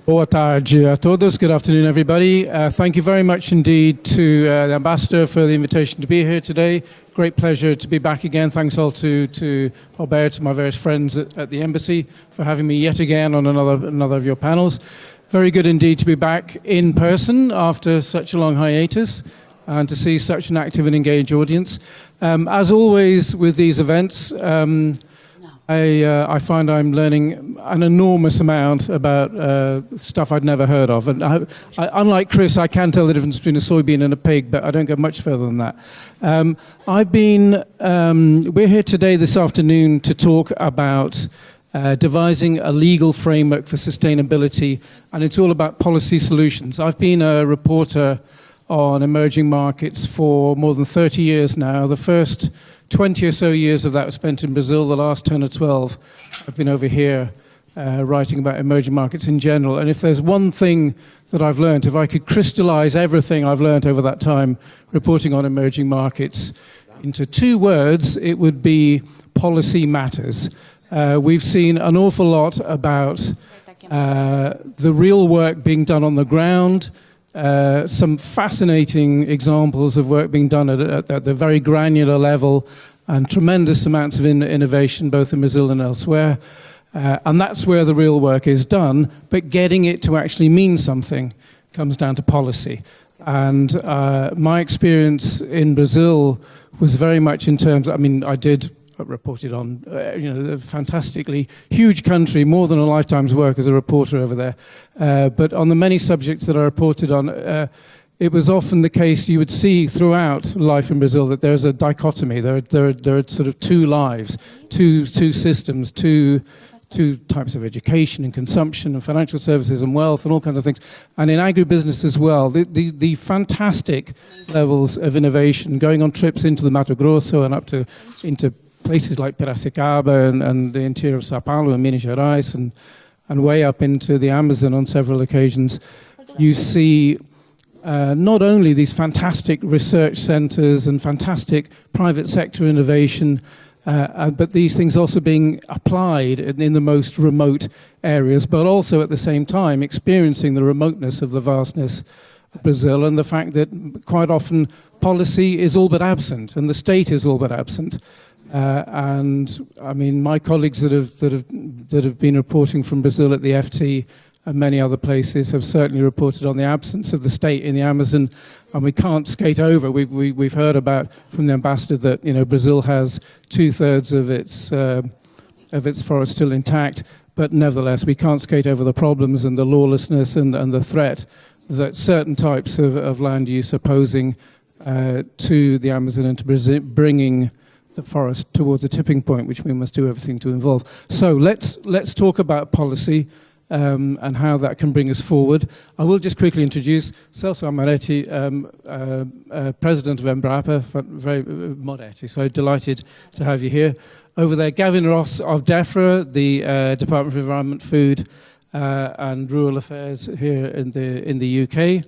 Boa tarde a todos. Good afternoon, everybody. Thank you very much indeed to the Ambassador for the invitation to be here today. Great pleasure to be back again. Thanks also to Alberto, my various friends at the Embassy for having me yet again on another of your panels. Very good indeed to be back in person after such a long hiatus and to see such an active and engaged audience. As always with these events, I find I'm learning an enormous amount about stuff I'd never heard of. And unlike Chris, I can tell the difference between a soybean and a pig, but I don't go much further than that. We're here today this afternoon to talk about devising a legal framework for sustainability, and it's all about policy solutions. I've been a reporter on emerging markets for more than 30 years now. The first 20 or so years of that was spent in Brazil. The last 10 or 12 I've been over here writing about emerging markets in general. And if there's one thing that I've learned, if I could crystallize everything I've learned over that time reporting on emerging markets into two words, it would be policy matters. We've seen an awful lot about the real work being done on the ground, some fascinating examples of work being done at the very granular level, and tremendous amounts of innovation both in Brazil and elsewhere. And that's where the real work is done, but getting it to actually mean something comes down to policy. And my experience in Brazil was very much in terms, I reported on, a fantastically huge country, more than a lifetime's work as a reporter over there. But on the many subjects that I reported on, it was often the case you would see throughout life in Brazil that there's a dichotomy. There are sort of two lives, two systems, two types of education and consumption and financial services and wealth and all kinds of things. And in agribusiness as well, the fantastic levels of innovation, going on trips into the Mato Grosso and into places like Piracicaba and the interior of Sao Paulo and Minas Gerais and way up into the Amazon on several occasions, you see not only these fantastic research centers and fantastic private sector innovation, but these things also being applied in the most remote areas, but also at the same time experiencing the remoteness of the vastness of Brazil and the fact that quite often policy is all but absent and the state is all but absent. My colleagues that have been reporting from Brazil at the FT and many other places have certainly reported on the absence of the state in the Amazon, and we can't skate over. We've heard about from the ambassador that Brazil has 2/3 of its forest still intact, but nevertheless we can't skate over the problems and the lawlessness and the threat that certain types of land use are posing to the Amazon and to Brazil, bringing the forest towards a tipping point, which we must do everything to involve. So let's talk about policy and how that can bring us forward. I will just quickly introduce Celso Moretti, President of Embrapa, very Moretti, so delighted to have you here. Over there, Gavin Ross of DEFRA, the Department for Environment, Food and Rural Affairs here in the UK.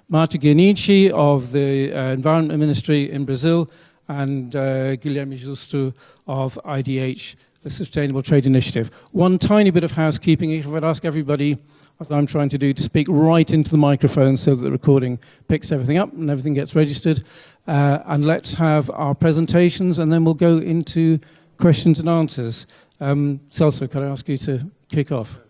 Marta Giannichi of the Environment Ministry in Brazil, and Guilherme Justo of IDH, the Sustainable Trade Initiative. One tiny bit of housekeeping, if I would ask everybody, as I'm trying to do, to speak right into the microphone so that the recording picks everything up and everything gets registered. And let's have our presentations and then we'll go into questions and answers. Celso, could I ask you to kick off?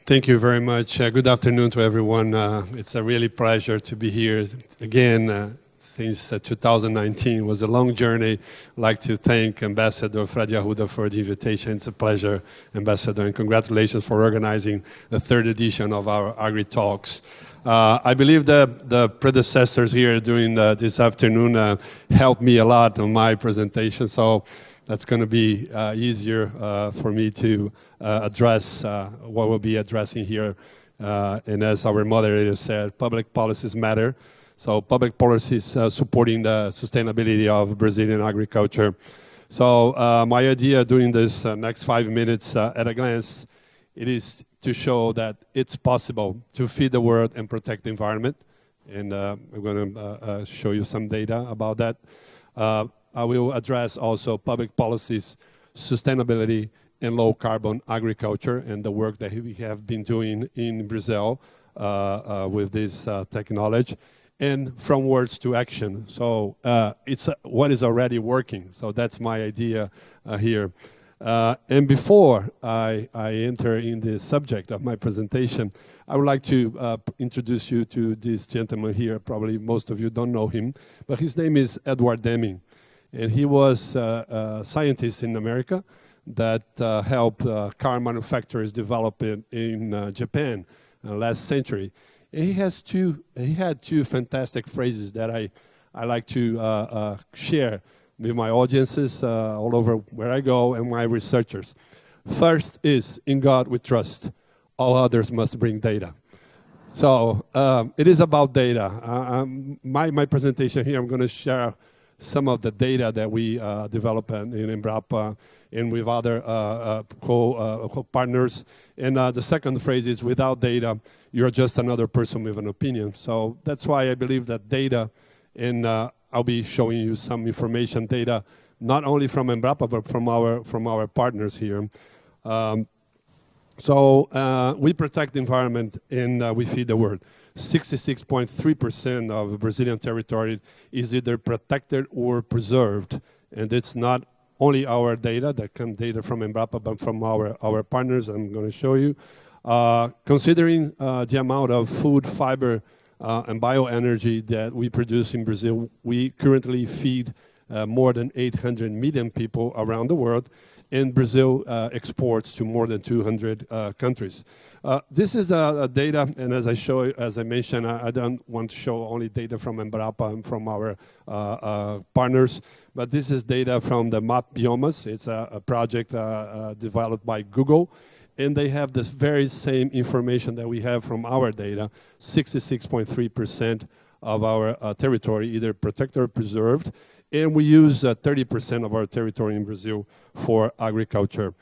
Thank you very much. Good afternoon to everyone. It's a really pleasure to be here again. Since 2019 was a long journey. I'd like to thank Ambassador Frade Arruda for the invitation. It's a pleasure, Ambassador, and congratulations for organizing the third edition of our Agri Talks. I believe the predecessors here during this afternoon helped me a lot on my presentation, so that's going to be easier for me to address what we'll be addressing here. And as our moderator said, public policies matter. So public policies supporting the sustainability of Brazilian agriculture. So my idea during this next 5 minutes at a glance, it is to show that it's possible to feed the world and protect the environment. And I'm going to show you some data about that. I will address also public policies, sustainability, and low carbon agriculture and the work that we have been doing in Brazil with this technology, and from words to action. So it's what is already working. So that's my idea here. And before I enter in the subject of my presentation, I would like to introduce you to this gentleman here. Probably most of you don't know him, but his name is Edward Deming. And he was a scientist in America that helped car manufacturers develop in Japan last century. And he had two fantastic phrases that I like to share with my audiences all over where I go and my researchers. First is, in God we trust, all others must bring data. So it is about data. My presentation here, I'm going to share some of the data that we develop in Embrapa and with other co-partners. And the second phrase is, without data, you're just another person with an opinion. So that's why I believe that data, and I'll be showing you some information data, not only from Embrapa, but from our partners here. So we protect the environment and we feed the world. 66.3% of Brazilian territory is either protected or preserved. And it's not only our data, that come data from Embrapa, but from our partners, I'm going to show you. Considering the amount of food, fiber, and bioenergy that we produce in Brazil, we currently feed more than 800 million people around the world, and Brazil exports to more than 200 countries. This is data, and as I mentioned, I don't want to show only data from Embrapa and from our partners, but this is data from the Map Biomas. It's a project developed by Google, and they have this very same information that we have from our data. 66.3% of our territory either protected or preserved, and we use 30% of our territory in Brazil for agriculture.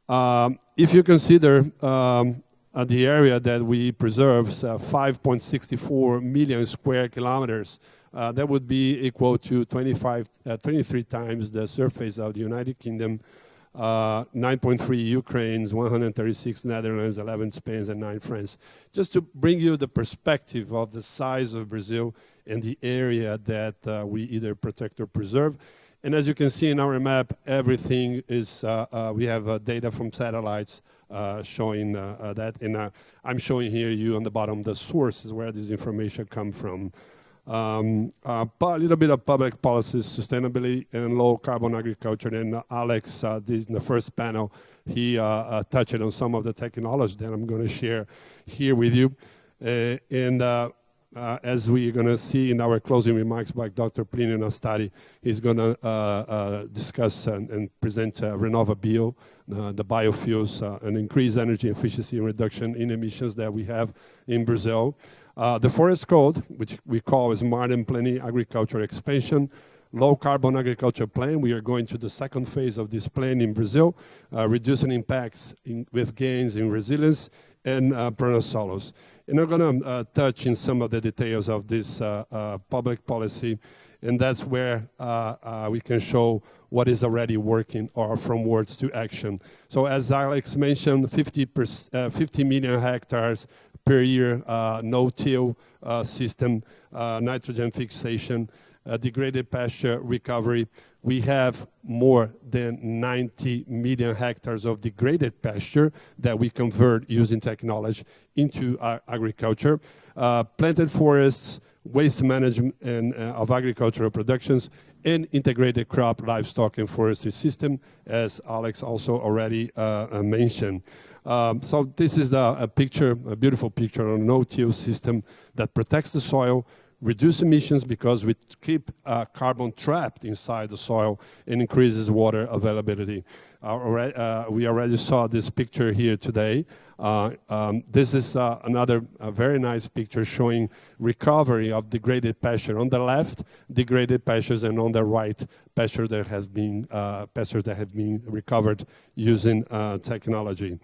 If you consider the area that we preserve, 5.64 million square kilometers, that would be equal to 23 times the surface of the United Kingdom, 9.3 Ukraine, 136 Netherlands, 11 Spain, and 9 France. Just to bring you the perspective of the size of Brazil and the area that we either protect or preserve. And as you can see in our map, everything is, we have data from satellites showing that. And I'm showing here you on the bottom the sources where this information comes from. A little bit of public policies, sustainability and low carbon agriculture. And Alex, in the first panel, he touched on some of the technology that I'm going to share here with you. As we're going to see in our closing remarks by Dr. Plinio Nastari, he's going to discuss and present RenovaBio, the biofuels, and increased energy efficiency and reduction in emissions that we have in Brazil. The forest code, which we call Smart and Plenty Agriculture Expansion, low carbon agriculture plan. We are going to the second phase of this plan in Brazil, reducing impacts with gains in resilience and pronosolos. And I'm going to touch in some of the details of this public policy, and that's where we can show what is already working or from words to action. So as Alex mentioned, 50 million hectares per year, no-till system, nitrogen fixation, degraded pasture recovery. We have more than 90 million hectares of degraded pasture that we convert using technology into agriculture. Planted forests, waste management and of agricultural productions, and integrated crop, livestock, and forestry system, as Alex also already mentioned. So this is a picture, a beautiful picture on a no-till system that protects the soil, reduce emissions because we keep carbon trapped inside the soil, and increases water availability. We already saw this picture here today. This is another very nice picture showing recovery of degraded pasture. On the left, degraded pastures, and on the right, pasture that has been pastures that have been recovered using technology.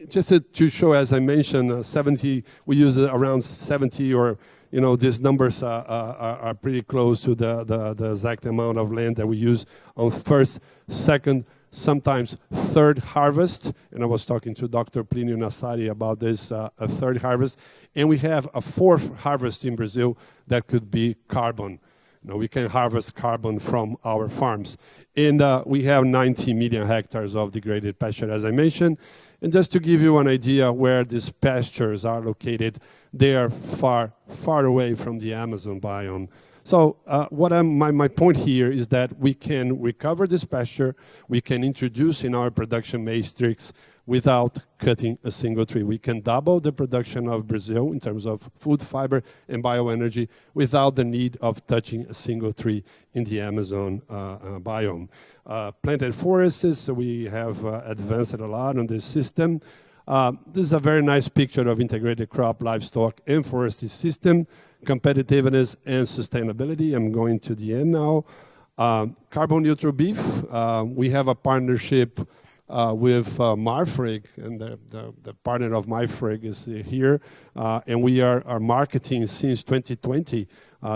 Just to show, as I mentioned, 70. We use around 70, or these numbers are pretty close to the exact amount of land that we use on first, second, sometimes third harvest, and I was talking to Dr. Plinio Nassari about this, a third harvest, and we have a fourth harvest in Brazil that could be carbon. We can harvest carbon from our farms. And we have 90 million hectares of degraded pasture, as I mentioned. And just to give you an idea where these pastures are located, they are far, far away from the Amazon biome. So my point here is that we can recover this pasture, we can introduce in our production matrix without cutting a single tree. We can double the production of Brazil in terms of food, fiber, and bioenergy without the need of touching a single tree in the Amazon biome. Planted forests, we have advanced a lot on this system. This is a very nice picture of integrated crop, livestock, and forestry system, competitiveness and sustainability. I'm going to the end now. Carbon neutral beef. We have a partnership with Marfrig, and the partner of Marfrig is here, and we are marketing since 2020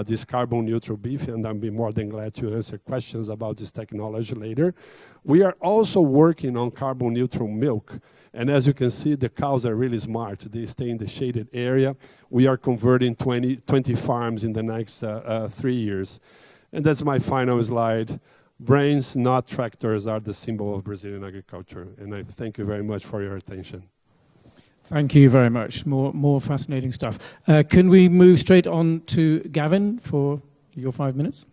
this carbon neutral beef, and I'll be more than glad to answer questions about this technology later. We are also working on carbon neutral milk, and as you can see, the cows are really smart. They stay in the shaded area. We are converting 20 farms in the next 3 years. And that's my final slide. Brains, not tractors, are the symbol of Brazilian agriculture. And I thank you very much for your attention. Thank you very much. More fascinating stuff. Can we move straight on to Gavin for your 5 minutes?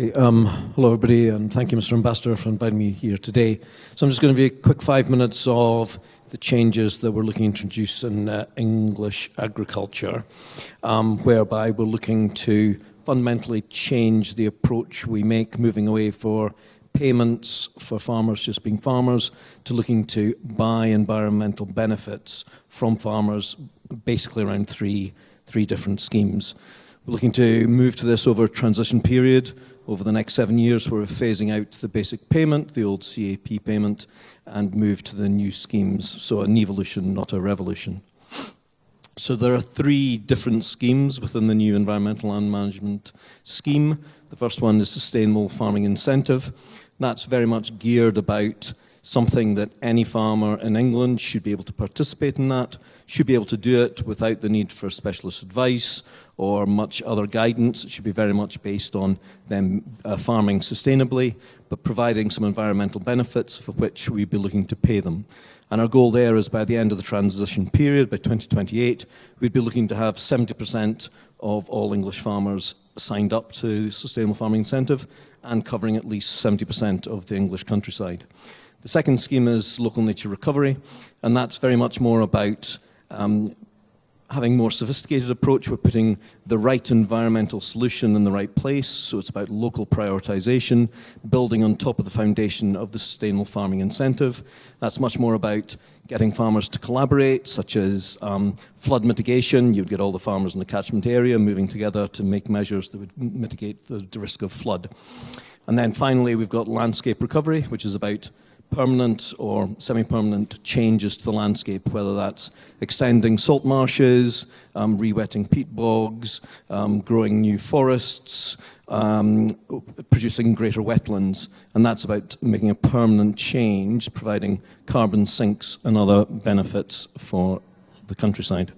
Okay, hello everybody, and thank you, Mr. Ambassador, for inviting me here today. So I'm just going to give you a quick 5 minutes of the changes that we're looking to introduce in English agriculture, whereby we're looking to fundamentally change the approach we make, moving away for payments for farmers just being farmers to looking to buy environmental benefits from farmers, basically around three different schemes. We're looking to move to this over a transition period over the next 7 years, where we're phasing out the basic payment, the old CAP payment, and move to the new schemes. So an evolution, not a revolution. So there are 3 different schemes within the new environmental land management scheme. The first one is Sustainable Farming Incentive. That's very much geared about something that any farmer in England should be able to participate in that, should be able to do it without the need for specialist advice or much other guidance. It should be very much based on them farming sustainably, but providing some environmental benefits for which we'd be looking to pay them. And our goal there is by the end of the transition period, by 2028, we'd be looking to have 70% of all English farmers signed up to the Sustainable Farming Incentive and covering at least 70% of the English countryside. The second scheme is Local Nature Recovery, and that's very much more about having more sophisticated approach. We're putting the right environmental solution in the right place, so it's about local prioritization, building on top of the foundation of the Sustainable Farming Incentive. That's much more about getting farmers to collaborate, such as flood mitigation. You'd get all the farmers in the catchment area moving together to make measures that would mitigate the risk of flood. And then finally, we've got landscape recovery, which is about permanent or semi-permanent changes to the landscape, whether that's extending salt marshes, re-wetting peat bogs, growing new forests, producing greater wetlands, and that's about making a permanent change, providing carbon sinks and other benefits for the countryside.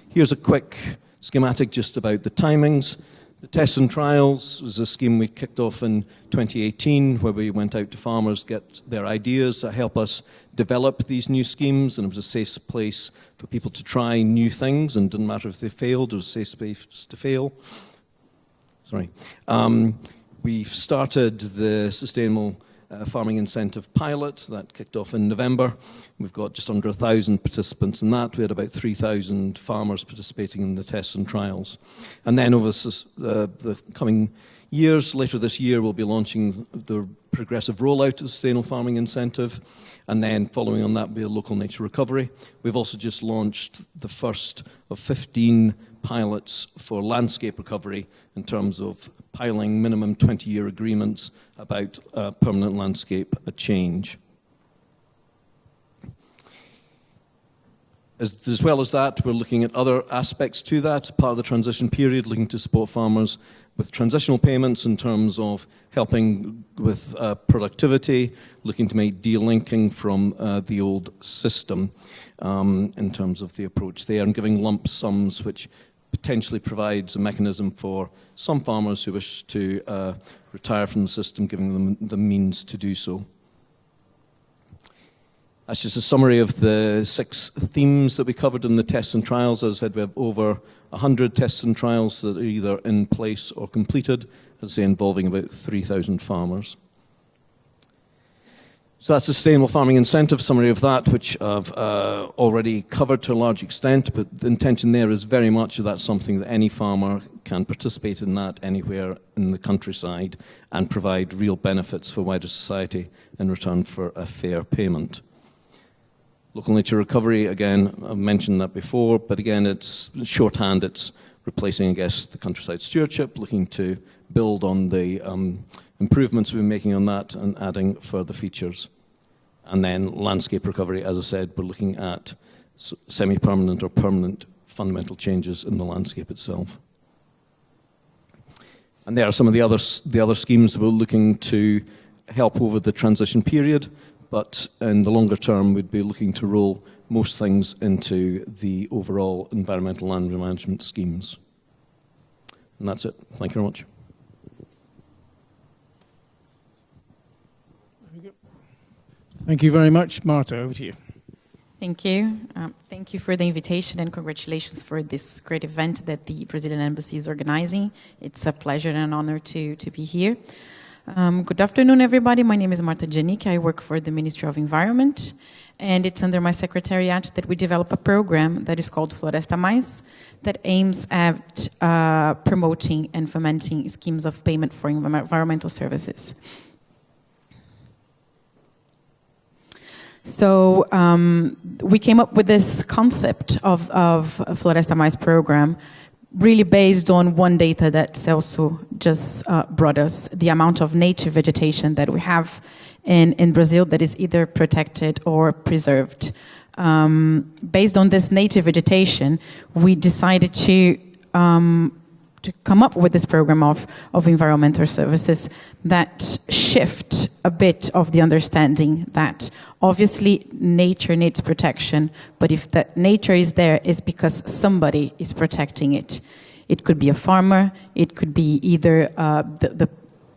Here's a quick schematic just about the timings. The tests and trials was a scheme we kicked off in 2018, where we went out to farmers, get their ideas to help us develop these new schemes, and it was a safe place for people to try new things, and it didn't matter if they failed, it was a safe space to fail. Sorry. We've started the Sustainable Farming Incentive pilot that kicked off in November. We've got just under 1,000 participants in that. We had about 3,000 farmers participating in the tests and trials. And then over the coming years, later this year, we'll be launching the progressive rollout of the Sustainable Farming Incentive, and then following on that will be a Local Nature Recovery. We've also just launched the first of 15 pilots for landscape recovery in terms of piling minimum 20-year agreements about permanent landscape change. As well as that, we're looking at other aspects to that, part of the transition period, looking to support farmers with transitional payments in terms of helping with productivity, looking to make de-linking from the old system in terms of the approach there, and giving lump sums, which potentially provides a mechanism for some farmers who wish to retire from the system, giving them the means to do so. That's just a summary of the 6 themes that we covered in the tests and trials. As I said, we have over 100 tests and trials that are either in place or completed, as I say, involving about 3,000 farmers. So that's the Sustainable Farming Incentive summary of that, which I've already covered to a large extent, but the intention there is very much that that's something that any farmer can participate in that anywhere in the countryside and provide real benefits for wider society in return for a fair payment. Local nature recovery, again, I've mentioned that before, but again, it's shorthand, it's replacing, I guess, the countryside stewardship, looking to build on the improvements we've been making on that and adding further features. And then landscape recovery, as I said, we're looking at semi-permanent or permanent fundamental changes in the landscape itself. And there are some of the other schemes that we're looking to help over the transition period. But in the longer term, we'd be looking to roll most things into the overall environmental land management schemes. And that's it. Thank you very much. Thank you very much. Marta, over to you. Thank you. Thank you for the invitation and congratulations for this great event that the Brazilian Embassy is organizing. It's a pleasure and an honor to be here. Good afternoon, everybody. My name is Marta Giannichi. I work for the Ministry of Environment, and it's under my secretariat that we develop a program that is called Floresta Mais, that aims at promoting and fomenting schemes of payment for environmental services. So we came up with this concept of Floresta Mais program, really based on one data that Celso just brought us, the amount of native vegetation that we have in Brazil that is either protected or preserved. Based on this native vegetation, we decided to come up with this program of environmental services that shift a bit of the understanding that obviously nature needs protection, but if that nature is there, it's because somebody is protecting it. It could be a farmer, it could be either the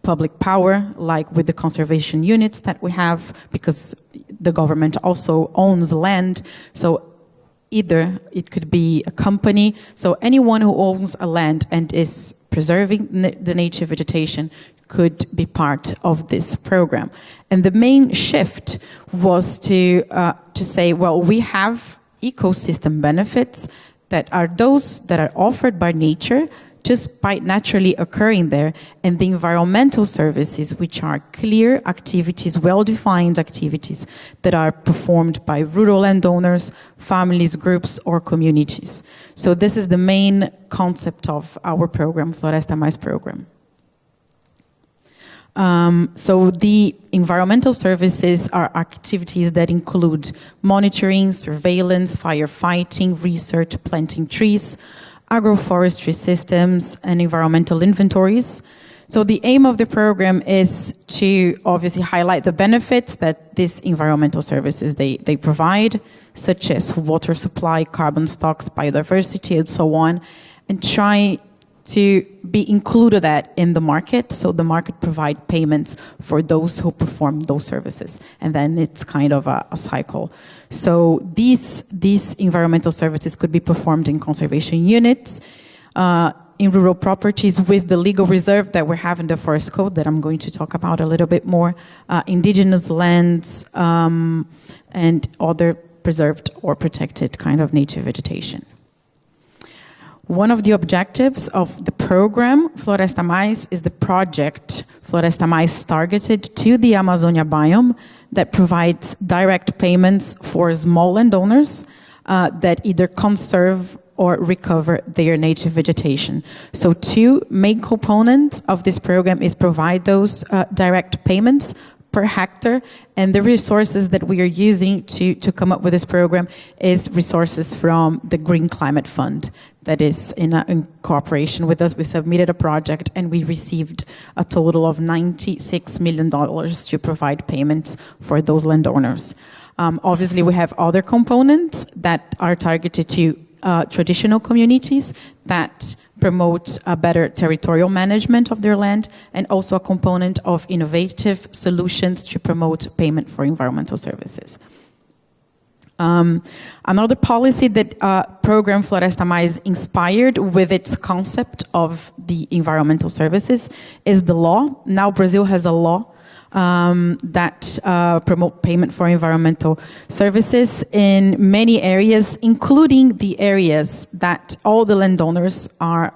public power, like with the conservation units that we have, because the government also owns land. So either it could be a company, so anyone who owns a land and is preserving the native vegetation could be part of this program. And the main shift was to say, well, we have ecosystem benefits that are those that are offered by nature just by naturally occurring there, and the environmental services, which are clear activities, well-defined activities that are performed by rural landowners, families, groups, or communities. So this is the main concept of our program, Floresta Mais program. So the environmental services are activities that include monitoring, surveillance, firefighting, research, planting trees, agroforestry systems, and environmental inventories. So the aim of the program is to obviously highlight the benefits that these environmental services they provide, such as water supply, carbon stocks, biodiversity, and so on, and try to be included that in the market, so the market provide payments for those who perform those services, and then it's kind of a cycle. So these environmental services could be performed in conservation units, in rural properties with the legal reserve that we have in the Forest Code that I'm going to talk about a little bit more, indigenous lands, and other preserved or protected kind of native vegetation. One of the objectives of the program, Floresta Mais, is the project Floresta Mais targeted to the Amazonia biome that provides direct payments for small landowners that either conserve or recover their native vegetation. So two main components of this program is provide those direct payments per hectare, and the resources that we are using to come up with this program is resources from the Green Climate Fund that is in cooperation with us. We submitted a project and we received a total of $96 million to provide payments for those landowners. Obviously, we have other components that are targeted to traditional communities that promote a better territorial management of their land, and also a component of innovative solutions to promote payment for environmental services. Another policy that program Floresta Mais inspired with its concept of the environmental services is the law. Now Brazil has a law that promote payment for environmental services in many areas, including the areas that all the landowners are,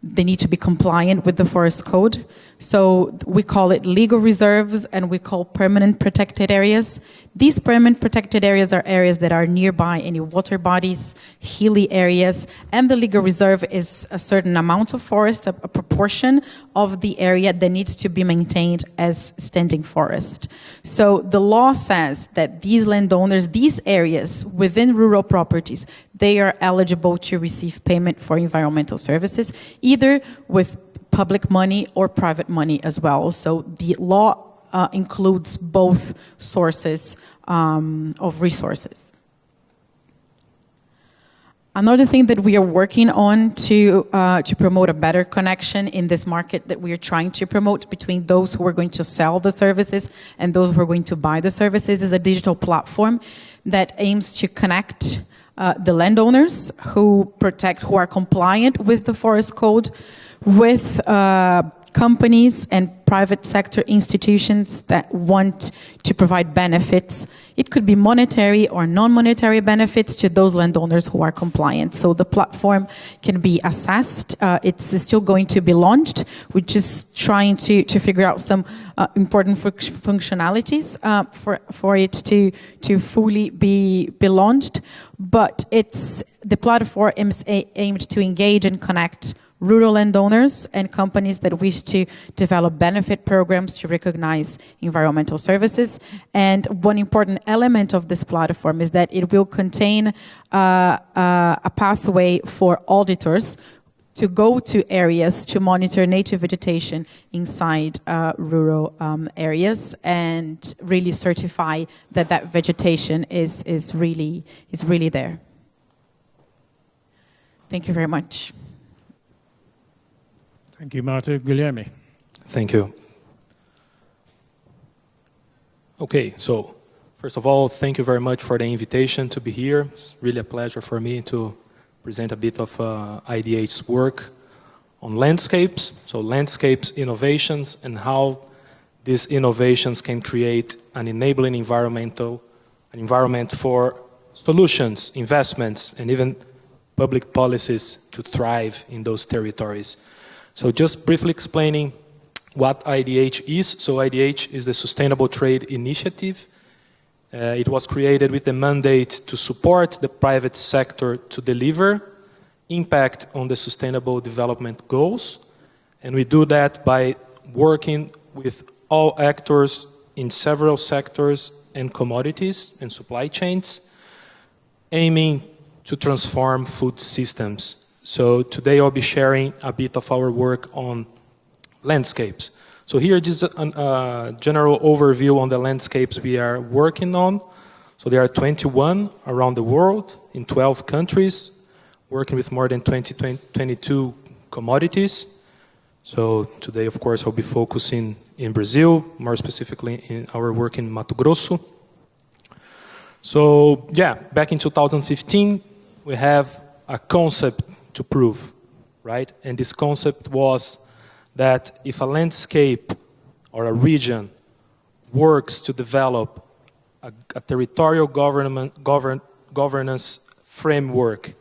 they need to be compliant with the forest code. So we call it legal reserves, and we call permanent protected areas. These permanent protected areas are areas that are nearby any water bodies, hilly areas, and the legal reserve is a certain amount of forest, a proportion of the area that needs to be maintained as standing forest. So the law says that these landowners, these areas within rural properties, they are eligible to receive payment for environmental services, either with public money or private money as well. So the law includes both sources of resources. Another thing that we are working on to promote a better connection in this market that we are trying to promote between those who are going to sell the services and those who are going to buy the services is a digital platform that aims to connect the landowners who are compliant with the forest code with companies and private sector institutions that want to provide benefits. It could be monetary or non-monetary benefits to those landowners who are compliant. So the platform can be assessed. It's still going to be launched. We're just trying to figure out some important functionalities for it to fully be launched. But the platform is aimed to engage and connect rural landowners and companies that wish to develop benefit programs to recognize environmental services. And one important element of this platform is that it will contain a pathway for auditors to go to areas to monitor native vegetation inside rural areas and really certify that vegetation is really there. Thank you very much. Thank you, Marta. Guilherme. Thank you. Okay, so first of all, thank you very much for the invitation to be here. It's really a pleasure for me to present a bit of IDH's work on landscapes. So landscapes innovations and how these innovations can create an enabling environment for solutions, investments, and even public policies to thrive in those territories. So just briefly explaining what IDH is. So IDH is the Sustainable Trade Initiative. It was created with the mandate to support the private sector to deliver impact on the Sustainable Development Goals. And we do that by working with all actors in several sectors and commodities and supply chains, aiming to transform food systems. So today I'll be sharing a bit of our work on landscapes. So here is a general overview on the landscapes we are working on. So there are 21 around the world in 12 countries, working with more than 22 commodities. So today, of course, I'll be focusing in Brazil, more specifically in our work in Mato Grosso. So yeah, back in 2015, we have a concept to prove, right? And this concept was that if a landscape or a region works to develop a territorial governance framework,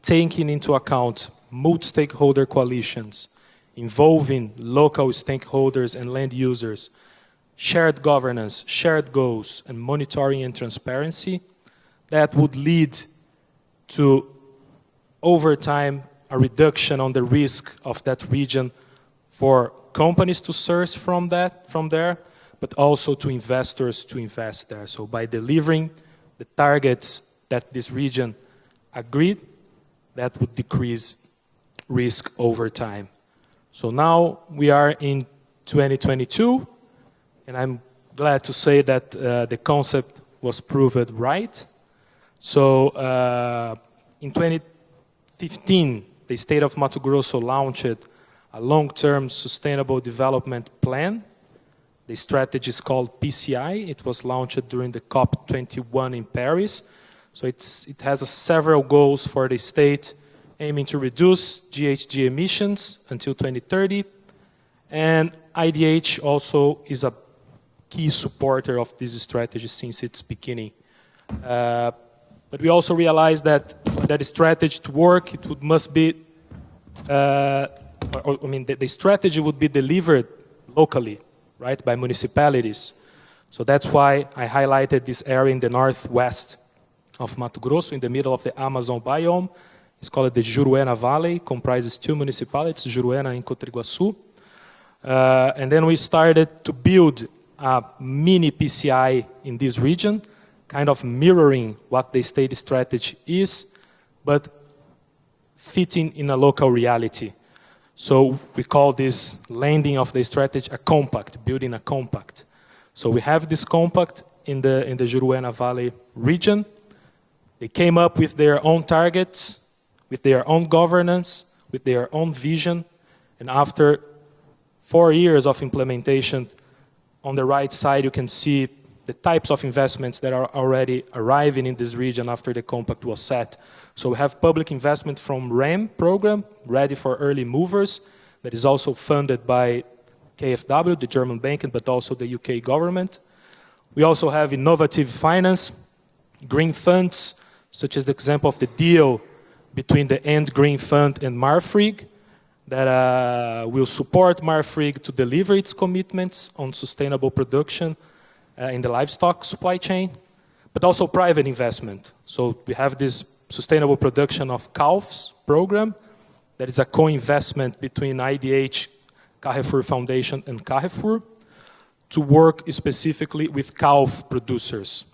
taking into account multi-stakeholder coalitions, involving local stakeholders and land users, shared governance, shared goals, and monitoring and transparency, that would lead to over time, a reduction on the risk of that region for companies to source from there, but also to investors to invest there. So by delivering the targets that this region agreed, that would decrease risk over time. So now we are in 2022, and I'm glad to say that the concept was proved right. So in 2015, the state of Mato Grosso launched a long-term sustainable development plan. The strategy is called PCI. It was launched during the COP21 in Paris. So it has several goals for the state, aiming to reduce GHG emissions until 2030. And IDH also is a key supporter of this strategy since its beginning. But we also realized that for that strategy to work, must be, the strategy would be delivered locally, right, by municipalities. So that's why I highlighted this area in the northwest of Mato Grosso, in the middle of the Amazon biome. It's called the Juruena Valley, comprises 2 municipalities, Juruena and Cotriguaçu. And then we started to build a mini PCI in this region, kind of mirroring what the state strategy is, but fitting in a local reality. So we call this landing of the strategy a compact, building a compact. So we have this compact in the Juruena Valley region. They came up with their own targets, with their own governance, with their own vision, and after 4 years of implementation, on the right side you can see the types of investments that are already arriving in this region after the compact was set. So we have public investment from RAM program, Ready for Early Movers, that is also funded by KfW, the German bank, but also the UK government. We also have innovative finance, green funds, such as the example of the deal between the End Green Fund and Marfrig, that will support Marfrig to deliver its commitments on sustainable production in the livestock supply chain, but also private investment. So we have this sustainable production of calves program that is a co-investment between IDH, Carrefour Foundation, and Carrefour to work specifically with calf producers.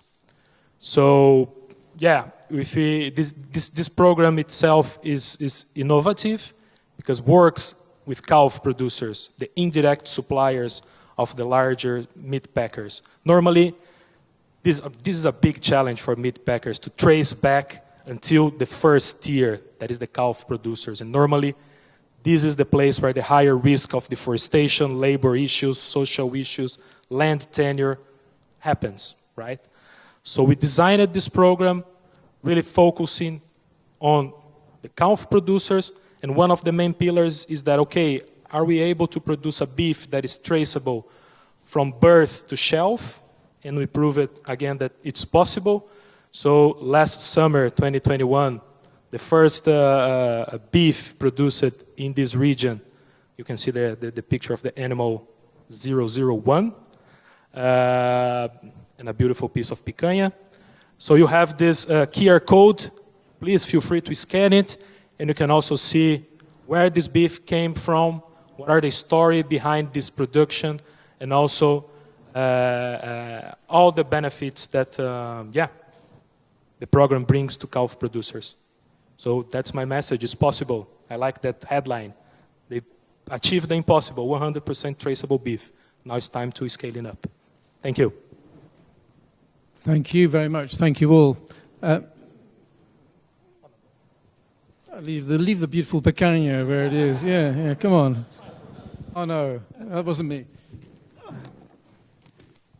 So yeah, this program itself is innovative because works with calf producers, the indirect suppliers of the larger meat packers. Normally, this is a big challenge for meat packers to trace back until the first tier, that is the calf producers. And normally, this is the place where the higher risk of deforestation, labor issues, social issues, land tenure happens, right? So we designed this program really focusing on the calf producers, and one of the main pillars is that, okay, are we able to produce a beef that is traceable from birth to shelf? And we prove it again that it's possible. So last summer, 2021, the first beef produced in this region, you can see the picture of the animal 001, and a beautiful piece of picanha. So you have this QR code. Please feel free to scan it, and you can also see where this beef came from, what are the story behind this production, and also all the benefits that the program brings to calf producers. So that's my message. It's possible. I like that headline. They achieved the impossible, 100% traceable beef. Now it's time to scale it up. Thank you. Thank you very much. Thank you all. Leave the beautiful picanha where it is. Yeah, come on. Oh no, that wasn't me.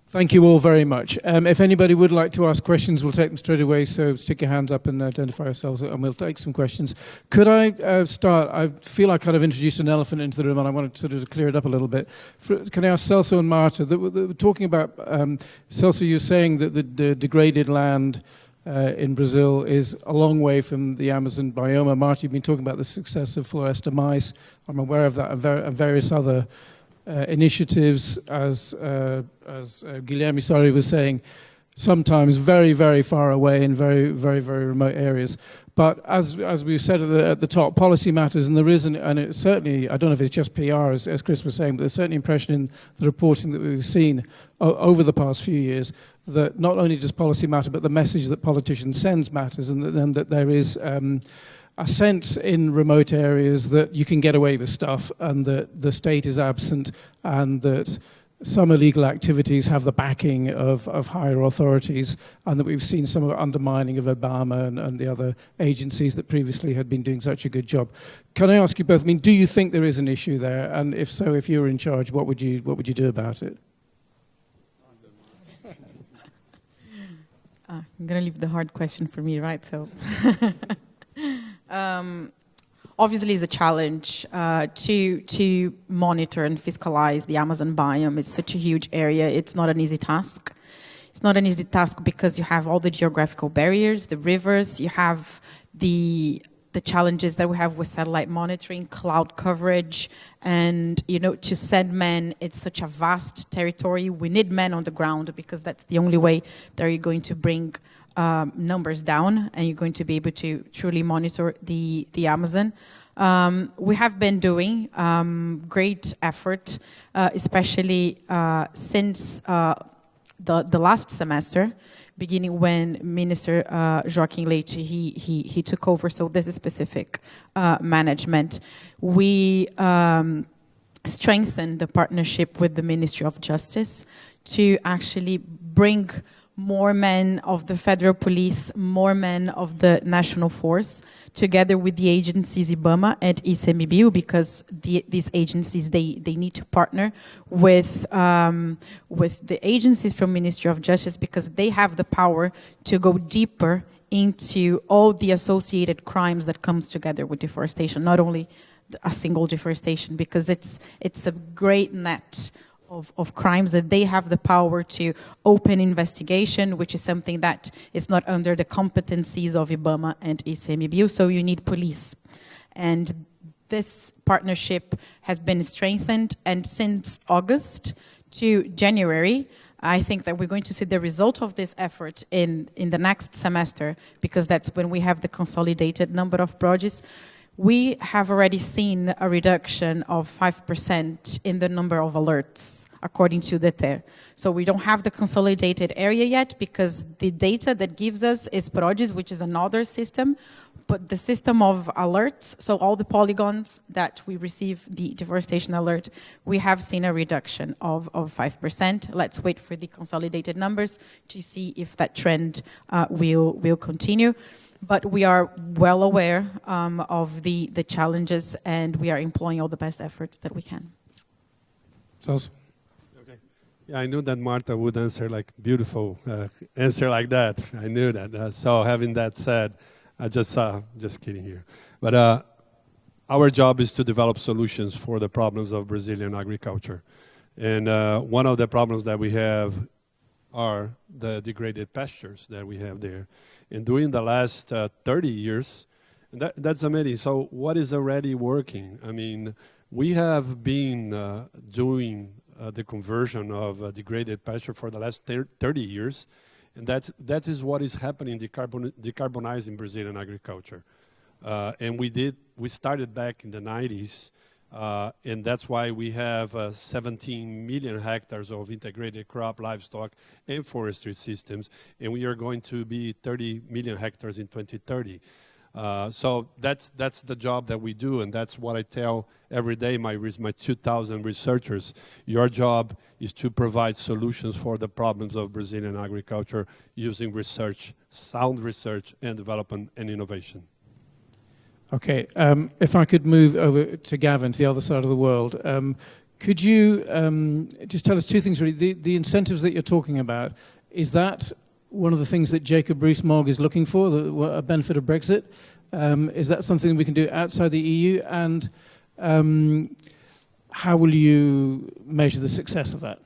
Thank you all very much. If anybody would like to ask questions, we'll take them straight away, so stick your hands up and identify yourselves, and we'll take some questions. Could I start? I feel I kind of introduced an elephant into the room, and I wanted sort of to clear it up a little bit. Can I ask Celso and Marta, talking about, Celso, you're saying that the degraded land in Brazil is a long way from the Amazon biome. Marta, you've been talking about the success of Floresta Mais. I'm aware of that, and various other initiatives, as Guilherme was saying. sometimes very, very far away in very, very, very remote areas. But as we've said at the top, policy matters, and there is, and it's certainly, I don't know if it's just PR, as Chris was saying, but there's certainly impression in the reporting that we've seen over the past few years that not only does policy matter, but the message that politicians send matters, and that there is a sense in remote areas that you can get away with stuff, and that the state is absent, and that some illegal activities have the backing of higher authorities, and that we've seen some undermining of Obama and the other agencies that previously had been doing such a good job. Can I ask you both, I mean, do you think there is an issue there? And if so, if you were in charge, what would you do about it? I'm going to leave the hard question for me, right? So, obviously, it's a challenge to monitor and fiscalize the Amazon biome. It's such a huge area. It's not an easy task. It's not an easy task because you have all the geographical barriers, the rivers, you have the challenges that we have with satellite monitoring, cloud coverage, and to send men, it's such a vast territory. We need men on the ground because that's the only way that you're going to bring numbers down, and you're going to be able to truly monitor the Amazon. We have been doing great effort, especially since the last semester, beginning when Minister Joaquim Leite he took over. So this is specific management. We strengthened the partnership with the Ministry of Justice to actually bring more men of the federal police, more men of the national force, together with the agencies IBAMA and ICMBio, because these agencies, they need to partner with the agencies from Ministry of Justice, because they have the power to go deeper into all the associated crimes that comes together with deforestation, not only a single deforestation, because it's a great net of crimes that they have the power to open investigation, which is something that is not under the competencies of IBAMA and ICMBio, so you need police. And this partnership has been strengthened, and since August to January, I think that we're going to see the result of this effort in the next semester, because that's when we have the consolidated number of projects. We have already seen a reduction of 5% in the number of alerts, according to the TER. So we don't have the consolidated area yet, because the data that gives us is PRODES, which is another system, but the system of alerts, so all the polygons that we receive the deforestation alert, we have seen a reduction of 5%. Let's wait for the consolidated numbers to see if that trend will continue. But we are well aware of the challenges, and we are employing all the best efforts that we can. Celso? Okay. Yeah, I knew that Marta would answer like beautiful answer like that. I knew that. So having that said, I just kidding here. But our job is to develop solutions for the problems of Brazilian agriculture. And one of the problems that we have are the degraded pastures that we have there. And during the last 30 years, and that's amazing. So what is already working? I mean, we have been doing the conversion of degraded pasture for the last 30 years, and that is what is happening, decarbonizing Brazilian agriculture. And we started back in the 90s, and that's why we have 17 million hectares of integrated crop, livestock, and forestry systems, and we are going to be 30 million hectares in 2030. So that's the job that we do, and that's what I tell every day my 2,000 researchers. Your job is to provide solutions for the problems of Brazilian agriculture using research, sound research, and development and innovation. Okay, if I could move over to Gavin, to the other side of the world. Could you just tell us two things, really? The incentives that you're talking about, is that one of the things that Jacob Rees-Mogg is looking for, a benefit of Brexit? Is that something we can do outside the EU? And how will you measure the success of that?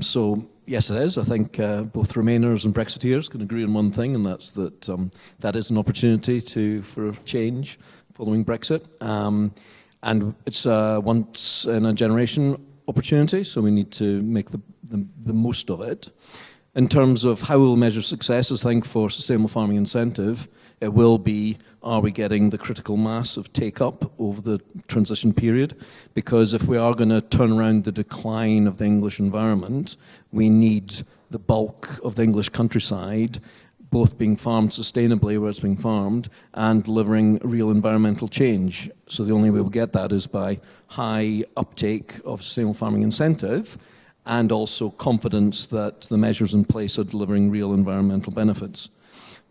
So, yes, it is. I think both Remainers and Brexiteers can agree on one thing, and that's that that is an opportunity for change following Brexit. And it's a once-in-a-generation opportunity, so we need to make the most of it. In terms of how we'll measure success, I think for Sustainable Farming Incentive, it will be, are we getting the critical mass of take-up over the transition period? Because if we are going to turn around the decline of the English environment, we need the bulk of the English countryside both being farmed sustainably where it's being farmed and delivering real environmental change. So the only way we'll get that is by high uptake of Sustainable Farming Incentive and also confidence that the measures in place are delivering real environmental benefits.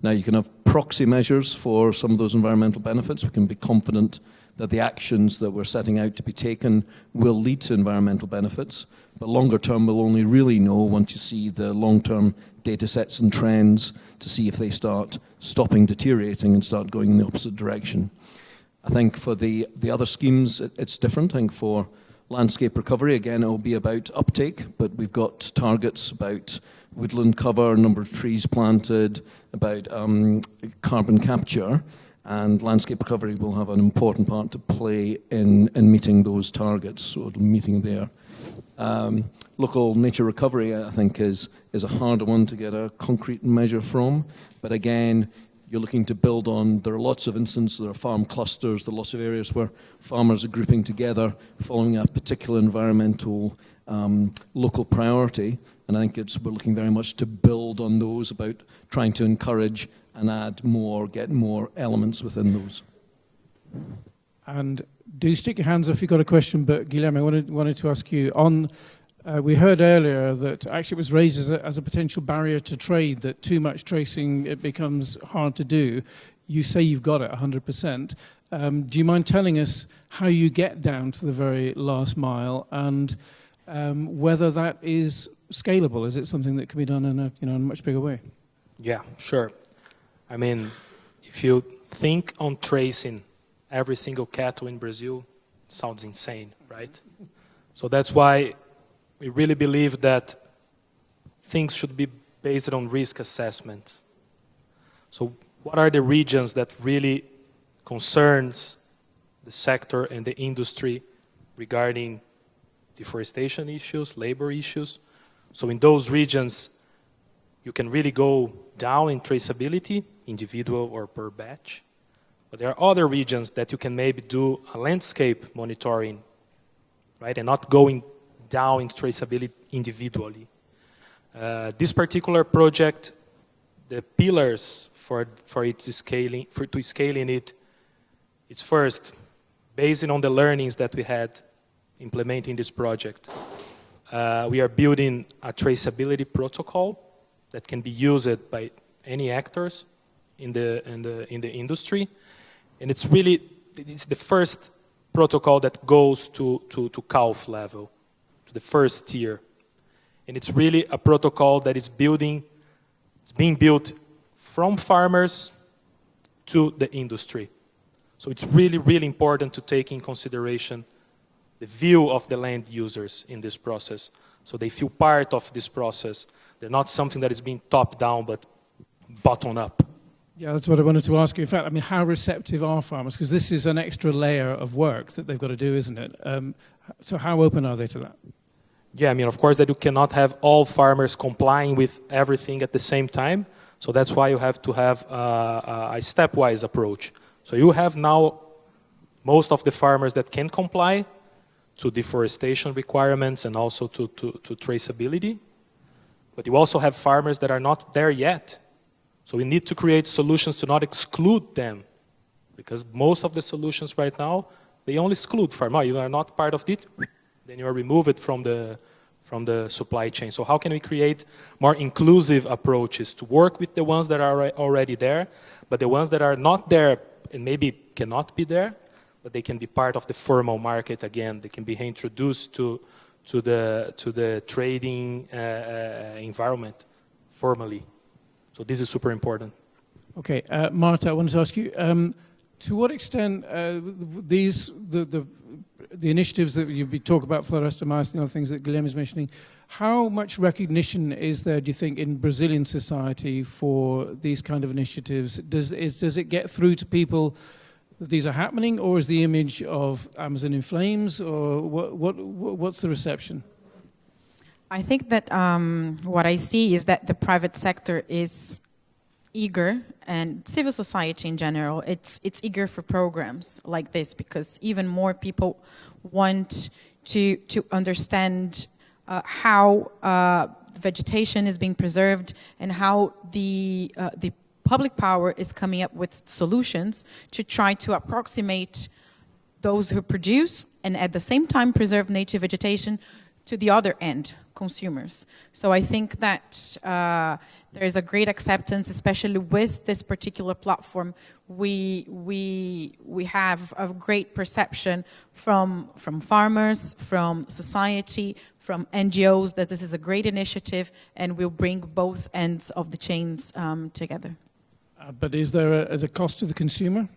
Now, you can have proxy measures for some of those environmental benefits. We can be confident that the actions that we're setting out to be taken will lead to environmental benefits. But longer term, we'll only really know once you see the long-term data sets and trends to see if they start stopping deteriorating and start going in the opposite direction. I think for the other schemes, it's different. I think for landscape recovery, again, it will be about uptake, but we've got targets about woodland cover, number of trees planted, about carbon capture, and landscape recovery will have an important part to play in meeting those targets, so meeting there. Local nature recovery, I think, is a harder one to get a concrete measure from, but again, you're looking to build on, there are lots of instances, there are farm clusters, there are lots of areas where farmers are grouping together following a particular environmental local priority, and I think we're looking very much to build on those, about trying to encourage and add more, get more elements within those. And do stick your hands up if you've got a question, but Guilherme, I wanted to ask you, on we heard earlier that actually it was raised as a potential barrier to trade, that too much tracing, it becomes hard to do. You say you've got it 100%. Do you mind telling us how you get down to the very last mile, and whether that is scalable? Is it something that can be done in a much bigger way? Yeah, sure. I mean, if you think on tracing every single cattle in Brazil, sounds insane, right? So that's why we really believe that things should be based on risk assessment. So what are the regions that really concerns the sector and the industry regarding deforestation issues, labor issues? So in those regions, you can really go down in traceability, individual or per batch. But there are other regions that you can maybe do a landscape monitoring, right, and not going down in traceability individually. This particular project, the pillars for its scaling, to scaling it, it's first based on the learnings that we had implementing this project. We are building a traceability protocol that can be used by any actors in the industry, and it's the first protocol that goes to CALF level, to the first tier. And it's really a protocol that is being built from farmers to the industry. So it's really, really important to take in consideration the view of the land users in this process. So they feel part of this process. They're not something that is being top down, but bottom up. Yeah, that's what I wanted to ask you. In fact, I mean, how receptive are farmers? Because this is an extra layer of work that they've got to do, isn't it? So how open are they to that? Yeah, I mean, of course, that you cannot have all farmers complying with everything at the same time. So that's why you have to have a stepwise approach. So you have now most of the farmers that can comply to deforestation requirements and also to traceability. But you also have farmers that are not there yet. So we need to create solutions to not exclude them, because most of the solutions right now, they only exclude farmers. You are not part of it, then you are removed from the supply chain. So how can we create more inclusive approaches to work with the ones that are already there, but the ones that are not there and maybe cannot be there, but they can be part of the formal market again. They can be reintroduced to the trading environment formally. So this is super important. Okay, Marta, I wanted to ask you, to what extent the initiatives that you talk about, Floresta Mais, and other things that Guilherme is mentioning, how much recognition is there, do you think, in Brazilian society for these kind of initiatives? Does it get through to people that these are happening, or is the image of Amazon in flames, or what's the reception? I think that what I see is that the private sector is eager, and civil society in general, it's eager for programs like this, because even more people want to understand how vegetation is being preserved and how the public power is coming up with solutions to try to approximate those who produce and at the same time preserve native vegetation to the other end, consumers. So I think that there is a great acceptance, especially with this particular platform. We have a great perception from farmers, from society, from NGOs, that this is a great initiative and will bring both ends of the chains together. But is there a cost to the consumer?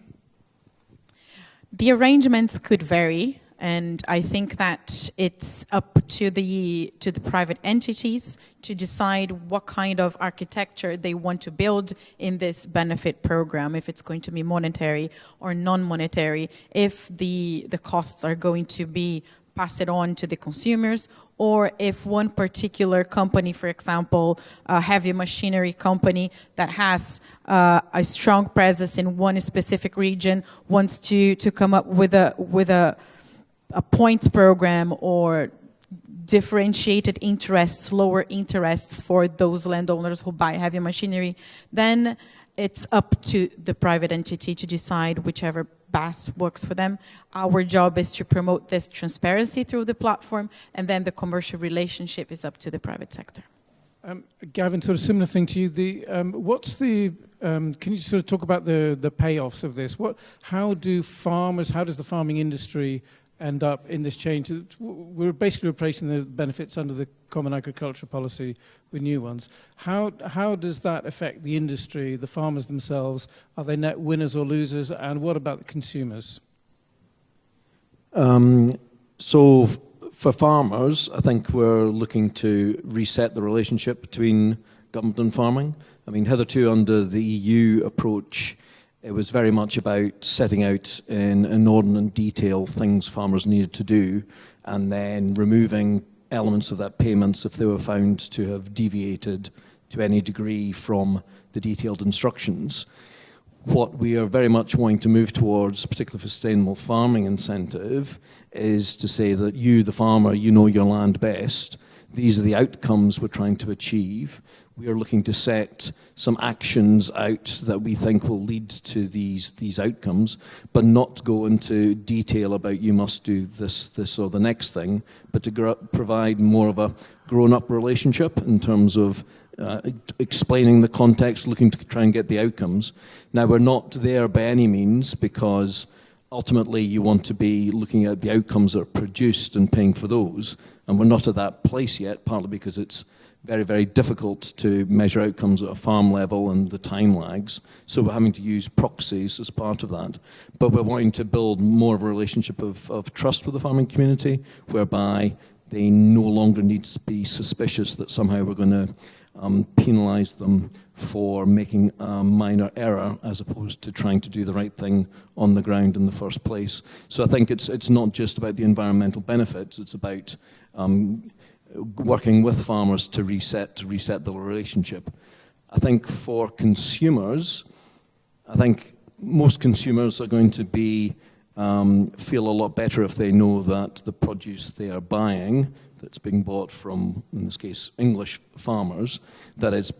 The arrangements could vary, and I think that it's up to the private entities to decide what kind of architecture they want to build in this benefit program, if it's going to be monetary or non-monetary, if the costs are going to be passed on to the consumers, or if one particular company, for example, a heavy machinery company that has a strong presence in one specific region, wants to come up with a points program or differentiated interests, lower interests for those landowners who buy heavy machinery, then it's up to the private entity to decide whichever best works for them. Our job is to promote this transparency through the platform, and then the commercial relationship is up to the private sector. Gavin, sort of similar thing to you. Can you sort of talk about the payoffs of this? How does the farming industry end up in this change? We're basically replacing the benefits under the Common Agricultural Policy with new ones. How does that affect the industry, the farmers themselves? Are they net winners or losers? And what about the consumers? So for farmers, I think we're looking to reset the relationship between government and farming. I mean, hitherto under the EU approach, it was very much about setting out in inordinate detail things farmers needed to do, and then removing elements of that payments if they were found to have deviated to any degree from the detailed instructions. What we are very much wanting to move towards, particularly for sustainable farming incentive, is to say that you, the farmer, you know your land best. These are the outcomes we're trying to achieve. We are looking to set some actions out that we think will lead to these outcomes, but not go into detail about you must do this or the next thing, but to provide more of a grown-up relationship in terms of explaining the context, looking to try and get the outcomes. Now, we're not there by any means, because ultimately you want to be looking at the outcomes that are produced and paying for those, and we're not at that place yet, partly because it's very, very difficult to measure outcomes at a farm level and the time lags. So we're having to use proxies as part of that. But we're wanting to build more of a relationship of trust with the farming community, whereby they no longer need to be suspicious that somehow we're going to penalise them for making a minor error, as opposed to trying to do the right thing on the ground in the first place. So I think it's not just about the environmental benefits, it's about working with farmers to reset the relationship. I think for consumers, I think most consumers are going to feel a lot better if they know that the produce they are buying, that's being bought from, in this case, English farmers, that it's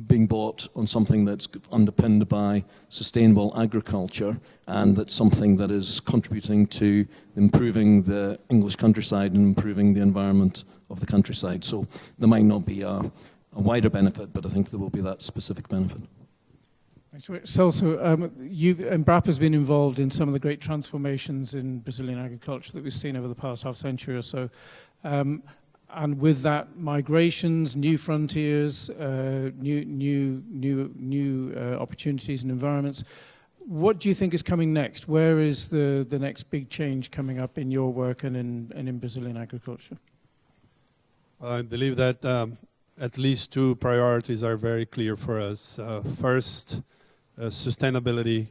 being bought on something that's underpinned by sustainable agriculture, and that's something that is contributing to improving the English countryside and improving the environment of the countryside. So there might not be a wider benefit, but I think there will be that specific benefit. Celso, Embrapa has been involved in some of the great transformations in Brazilian agriculture that we've seen over the past half century or so. And with that, migrations, new frontiers, new opportunities and environments. What do you think is coming next? Where is the next big change coming up in your work and in Brazilian agriculture? I believe that at least two priorities are very clear for us. First, sustainability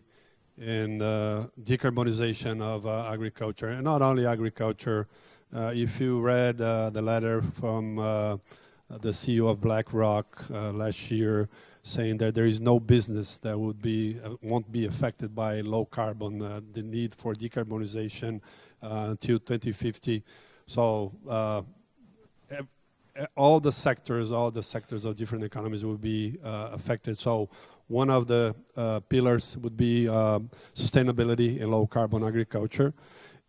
and decarbonization of agriculture, and not only agriculture, If you read the letter from the CEO of BlackRock last year, saying that there is no business that won't be affected by low carbon, the need for decarbonization until 2050. So all the sectors of different economies will be affected. So one of the pillars would be sustainability and low carbon agriculture.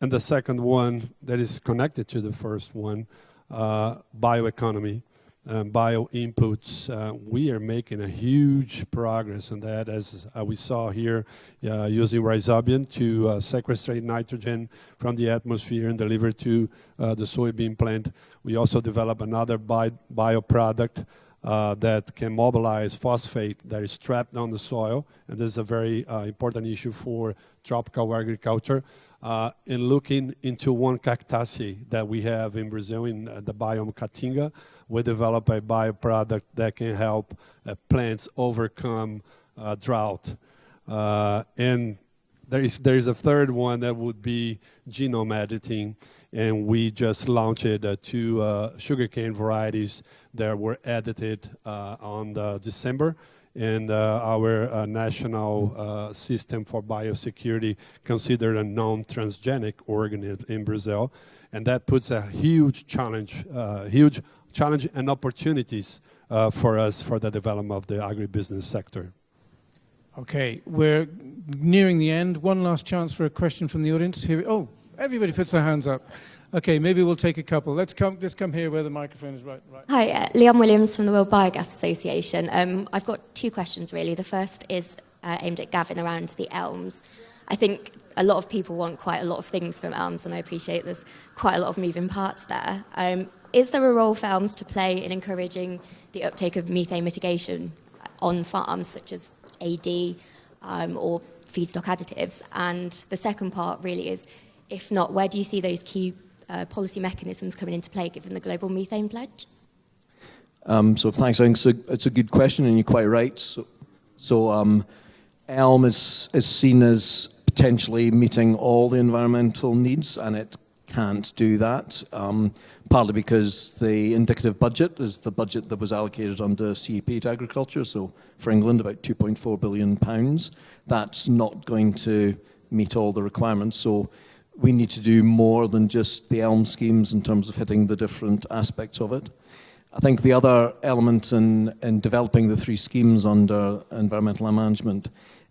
And the second one that is connected to the first one, bioeconomy and bio inputs. We are making a huge progress on that, as we saw here, using rhizobium to sequestrate nitrogen from the atmosphere and deliver to the soybean plant. We also develop another bioproduct that can mobilize phosphate that is trapped on the soil, and this is a very important issue for tropical agriculture. In looking into one cactaceae that we have in Brazil, in the biome Caatinga, we develop a bioproduct that can help plants overcome drought. And there is a third one that would be genome editing, and we just launched two sugarcane varieties that were edited on December. And our national system for biosecurity considered a non-transgenic organism in Brazil. And that puts a huge challenge and opportunities for us for the development of the agribusiness sector. Okay, we're nearing the end. One last chance for a question from the audience. Here, oh, everybody puts their hands up. Okay, maybe we'll take a couple. Let's come here where the microphone is right. Hi, Leon Williams from the World Biogas Association. I've got two questions really. The first is aimed at Gavin around the elms. I think a lot of people want quite a lot of things from elms, and I appreciate there's quite a lot of moving parts there. Is there a role for elms to play in encouraging the uptake of methane mitigation on farms, such as AD or feedstock additives? And the second part really is, if not, where do you see those key policy mechanisms coming into play given the global methane pledge? So thanks. I think it's a good question, and you're quite right. So elm is seen as potentially meeting all the environmental needs, and it can't do that, partly because the indicative budget is the budget that was allocated under CEP to agriculture, so for England about £2.4 billion. That's not going to meet all the requirements, so we need to do more than just the elm schemes in terms of hitting the different aspects of it. I think the other element in developing the three schemes under environmental management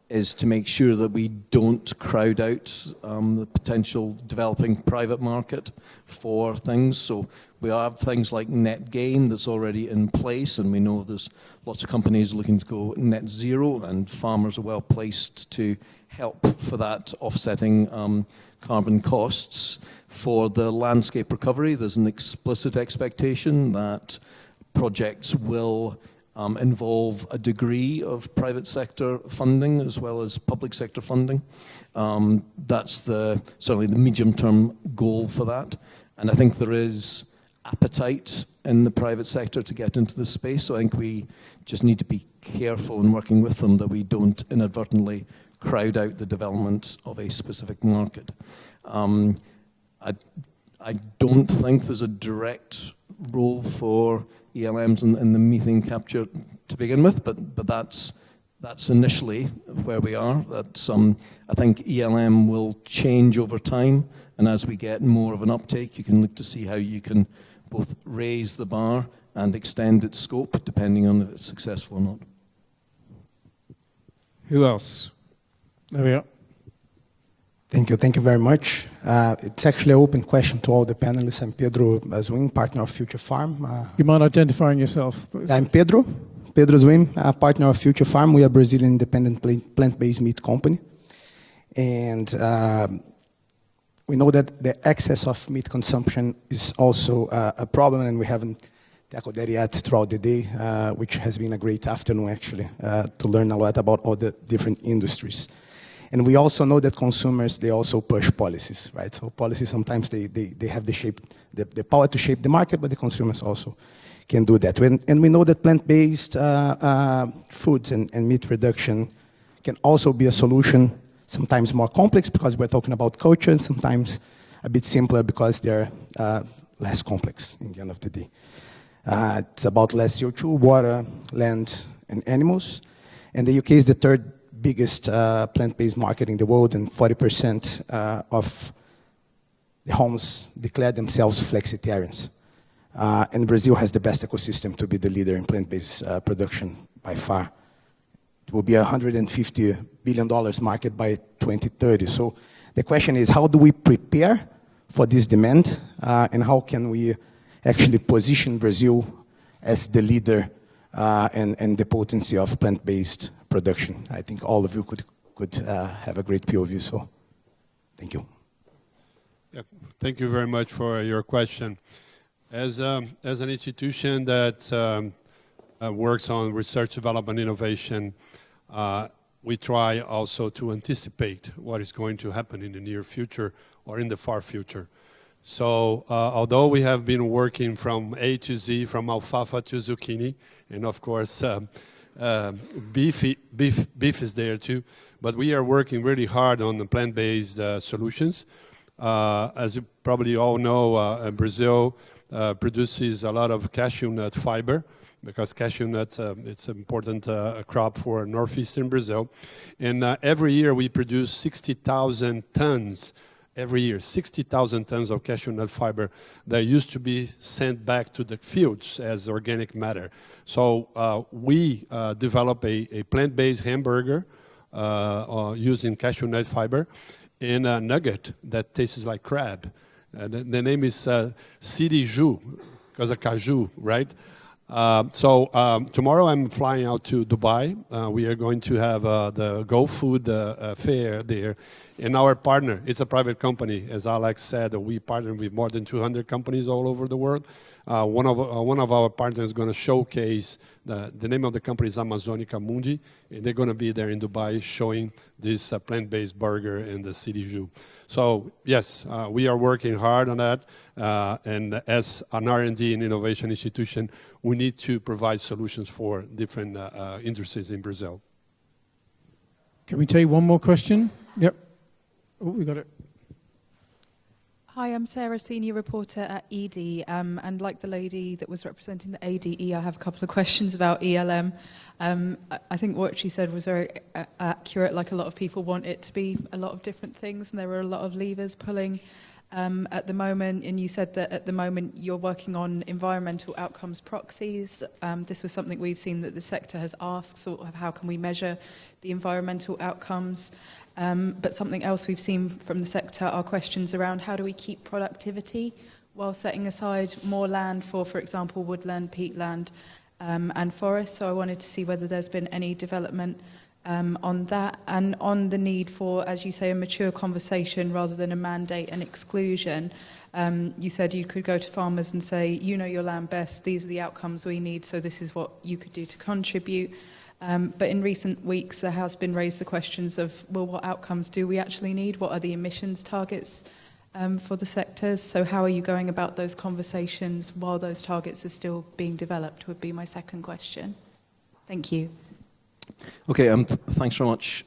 is to make sure that we don't crowd out the potential developing private market for things. So we have things like net gain that's already in place, and we know there's lots of companies looking to go net zero, and farmers are well placed to help for that offsetting carbon costs. For the landscape recovery, there's an explicit expectation that projects will involve a degree of private sector funding as well as public sector funding. That's certainly the medium-term goal for that. And I think there is appetite in the private sector to get into this space. So I think we just need to be careful in working with them that we don't inadvertently crowd out the development of a specific market. I don't think there's a direct role for ELMs in the methane capture to begin with, but that's initially where we are. I think ELM will change over time, and as we get more of an uptake, you can look to see how you can both raise the bar and extend its scope, depending on if it's successful or not. Who else? There we are. Thank you very much. It's actually an open question to all the panelists. I'm Pedro Zwin, partner of Future Farm. You mind identifying yourself, please? I'm Pedro Zwin, partner of Future Farm. We are a Brazilian independent plant-based meat company. And we know that the excess of meat consumption is also a problem, and we haven't tackled that yet throughout the day, which has been a great afternoon, actually, to learn a lot about all the different industries. And we also know that consumers, they also push policies, right? So policies, sometimes they have the power to shape the market, but the consumers also can do that. And we know that plant-based foods and meat reduction can also be a solution, sometimes more complex because we're talking about culture, and sometimes a bit simpler because they're less complex in the end of the day. It's about less CO2, water, land, and animals. And the UK is the third biggest plant-based market in the world, and 40% of the homes declare themselves flexitarians. And Brazil has the best ecosystem to be the leader in plant-based production by far. It will be a $150 billion market by 2030. So the question is, how do we prepare for this demand, and how can we actually position Brazil as the leader and the potency of plant-based production? I think all of you could have a great POV, so thank you. Yeah, thank you very much for your question. As an institution that works on research, development, innovation, we try also to anticipate what is going to happen in the near future or in the far future. So although we have been working from A to Z, from alfalfa to zucchini, and of course beef is there too, but we are working really hard on the plant-based solutions. As you probably all know, Brazil produces a lot of cashew nut fiber, because cashew nuts, it's an important crop for northeastern Brazil. And every year we produce 60,000 tons, every year, 60,000 tons of cashew nut fiber that used to be sent back to the fields as organic matter. So we develop a plant-based hamburger using cashew nut fiber and a nugget that tastes like crab. The name is Siriju, because of caju, right? So tomorrow I'm flying out to Dubai. We are going to have the Go Food fair there. And our partner, it's a private company. As Alex said, we partner with more than 200 companies all over the world. One of our partners is going to showcase, the name of the company is Amazonica Mundi, and they're going to be there in Dubai showing this plant-based burger in the City Zoo. So yes, we are working hard on that, and as an R&D and innovation institution, we need to provide solutions for different industries in Brazil. Can we take one more question? Yep. Oh, we got it. Hi, I'm Sarah, senior reporter at ED, and like the lady that was representing the ADE, I have a couple of questions about ELM. I think what she said was very accurate. Like, a lot of people want it to be a lot of different things, and there are a lot of levers pulling at the moment. And you said that at the moment you're working on environmental outcomes proxies. This was something we've seen that the sector has asked, sort of how can we measure the environmental outcomes? But something else we've seen from the sector are questions around how do we keep productivity while setting aside more land for example, woodland, peatland, and forest. So I wanted to see whether there's been any development on that, and on the need for, as you say, a mature conversation rather than a mandate and exclusion. You said you could go to farmers and say, you know your land best, these are the outcomes we need, so this is what you could do to contribute. But in recent weeks, there has been raised the questions of, well, what outcomes do we actually need? What are the emissions targets for the sectors? So how are you going about those conversations while those targets are still being developed, would be my second question. Thank you. Okay, thanks very much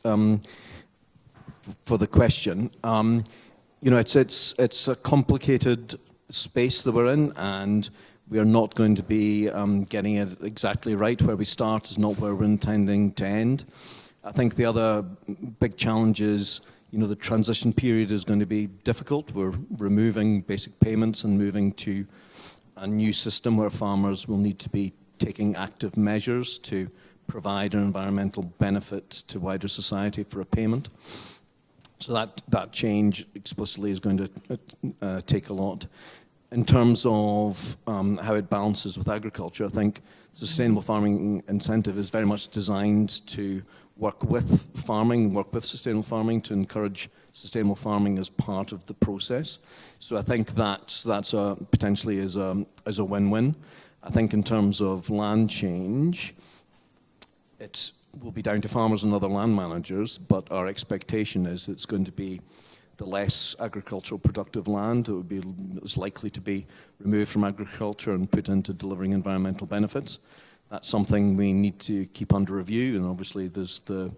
for the question. You know, it's a complicated space that we're in, and we are not going to be getting it exactly right. Where we start is not where we're intending to end. I think the other big challenge is, you know, the transition period is going to be difficult. We're removing basic payments and moving to a new system where farmers will need to be taking active measures to provide an environmental benefit to wider society for a payment. So that change explicitly is going to take a lot. In terms of how it balances with agriculture, I think sustainable farming incentive is very much designed to work with farming, work with sustainable farming to encourage sustainable farming as part of the process. So I think that's potentially is a win-win. I think in terms of land change, it will be down to farmers and other land managers, but our expectation is it's going to be the less agricultural productive land that is likely to be removed from agriculture and put into delivering environmental benefits. That's something we need to keep under review, and obviously there's the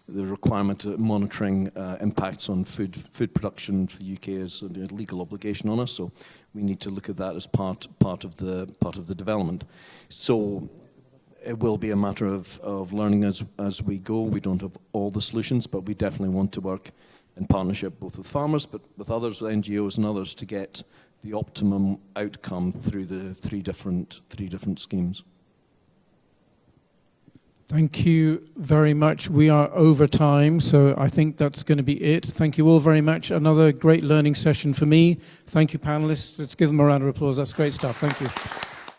the requirement of monitoring impacts on food production for the UK is a legal obligation on us, so we need to look at that as part of the development. So it will be a matter of learning as we go. We don't have all the solutions, but we definitely want to work in partnership both with farmers, but with others, NGOs and others, to get the optimum outcome through the three different schemes. Thank you very much. We are over time, so I think that's going to be it. Thank you all very much. Another great learning session for me. Thank you, panelists. Let's give them a round of applause. That's great stuff. Thank you.